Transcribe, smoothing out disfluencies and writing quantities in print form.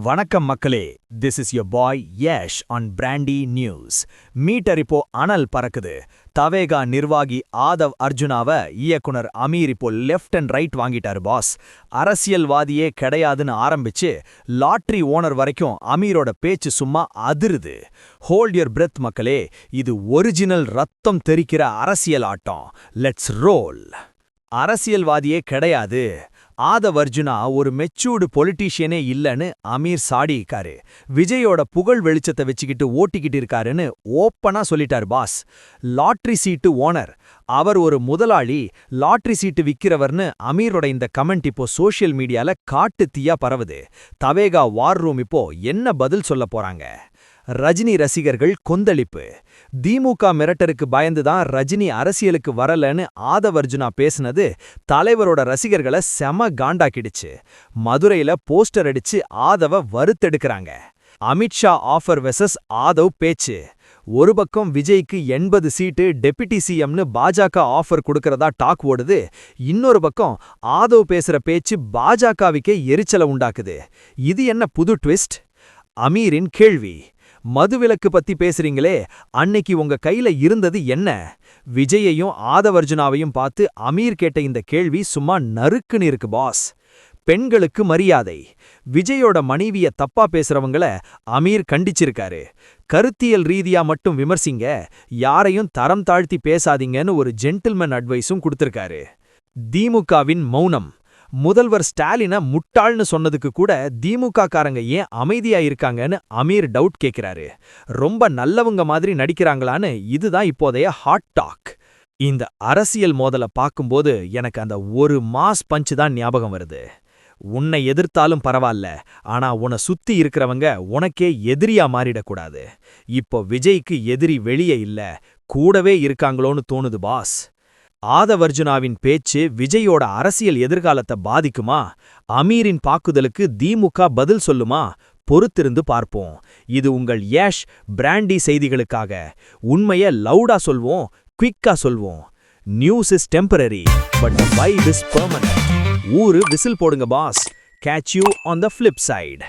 வணக்கம் மக்களே, this is your boy Yash on brandy news. Meter இப்போ அனல் பறக்குது. தவேகா நிர்வாகி ஆதவ் அர்ஜுனாவை இயக்குனர் அமீர் இப்போ லெஃப்ட் அண்ட் ரைட் வாங்கிட்டாரு பாஸ். அரசியல்வாதியே கிடையாதுன்னு ஆரம்பிச்சு லாட்ரி ஓனர் வரைக்கும் அமீரோட பேச்சு சும்மா அதிருது. ஹோல்ட் யுவர் பிரெத் மக்களே, இது ஒரிஜினல் ரத்தம் தெறிக்கிற அரசியல் ஆட்டம். Let's role. அரசியல்வாதியே கிடையாது, ஆதவ் அர்ஜுனா ஒரு மெச்சூர்டு பொலிட்டீஷியனே இல்லன்னு அமீர் சாடிக்காரு. விஜயோட புகழ் வெளிச்சத்தை வச்சுக்கிட்டு ஓட்டிக்கிட்டு இருக்காருன்னு ஓப்பனா சொல்லிட்டார் பாஸ். லாட்ரி சீட்டு ஓனர், அவர் ஒரு முதலாளி, லாட்ரி சீட்டு விக்கிறவர்னு அமீரோட இந்த கமெண்ட் இப்போ சோஷியல் மீடியால காட்டு தீயா பரவுது. தவேகா வார் ரூம் இப்போ என்ன பதில் சொல்ல போறாங்க? ரஜினி ரசிகர்கள் கொந்தளிப்பு. திமுக மிரட்டருக்கு பயந்துதான் ரஜினி அரசியலுக்கு வரலன்னு ஆதவ் அர்ஜுனா பேசுனது தலைவரோட ரசிகர்களை செம காண்டாக்கிடுச்சு. மதுரையில போஸ்டர் அடிச்சு ஆதவ வறுத்தெடுக்கிறாங்க. அமித்ஷா ஆஃபர் வெசஸ் ஆதவ் பேச்சு. ஒரு பக்கம் விஜய்க்கு 80 சீட்டு டெபியூட்டி சிஎம்னு பாஜக ஆஃபர் கொடுக்கறதா டாக் ஓடுது. இன்னொரு பக்கம் ஆதவ் பேசுற பேச்சு பாஜகவுக்கே எரிச்சலை உண்டாக்குது. இது என்ன புது ட்விஸ்ட்? அமீரின் கேள்வி, மதுவிலக்கு பத்தி பேசுறீங்களே, அன்னைக்கு உங்க கையில இருந்தது என்ன? விஜயையும் ஆதவர்ஜுனாவையும் பார்த்து அமீர் கேட்ட இந்த கேள்வி சும்மா நறுக்குன்னு இருக்கு பாஸ். பெண்களுக்கு மரியாதை. விஜயோட மனைவிய தப்பா பேசுறவங்கள அமீர் கண்டிச்சிருக்காரு. கருத்தியல் ரீதியா மட்டும் விமர்சிங்க, யாரையும் தரம் தாழ்த்தி பேசாதீங்கன்னு ஒரு ஜென்டில்மேன் அட்வைஸும் கொடுத்திருக்காரு. திமுகவின் மௌனம். முதல்வர் ஸ்டாலினை முட்டாள்னு சொன்னதுக்கு கூட திமுக காரங்க ஏன் அமைதியா இருக்காங்கன்னு அமீர் டவுட் கேட்கிறாரு. ரொம்ப நல்லவங்க மாதிரி நடிக்கிறாங்களான்னு இதுதான் இப்போதைய ஹாட் டாக். இந்த அரசியல் மோதலை பார்க்கும்போது எனக்கு அந்த ஒரு மாஸ் பஞ்ச் தான் ஞாபகம் வருது. உன்னை எதிர்த்தாலும் பரவாயில்ல, ஆனா உன்னை சுத்தி இருக்கிறவங்க உனக்கே எதிரியா மாறிடக்கூடாது. இப்போ விஜய்க்கு எதிரி வெளியே இல்ல, கூடவே இருக்காங்களோன்னு தோணுது பாஸ். ஆதவர்ஜுனாவின் பேச்சு விஜயோட அரசியல் எதிர்காலத்தை பாதிக்குமா? அமீரின் பாக்குதலுக்கு திமுக பதில் சொல்லுமா? பொறுத்திருந்து பார்ப்போம். இது உங்கள் யஷ் பிராண்டி செய்திகளுக்காக. உண்மைய லவுடா சொல்வோம், குவிக்கா சொல்வோம். News is temporary, but the vibe is permanent. ஊரு விசில் போடுங்க boss. Catch you on the flip side.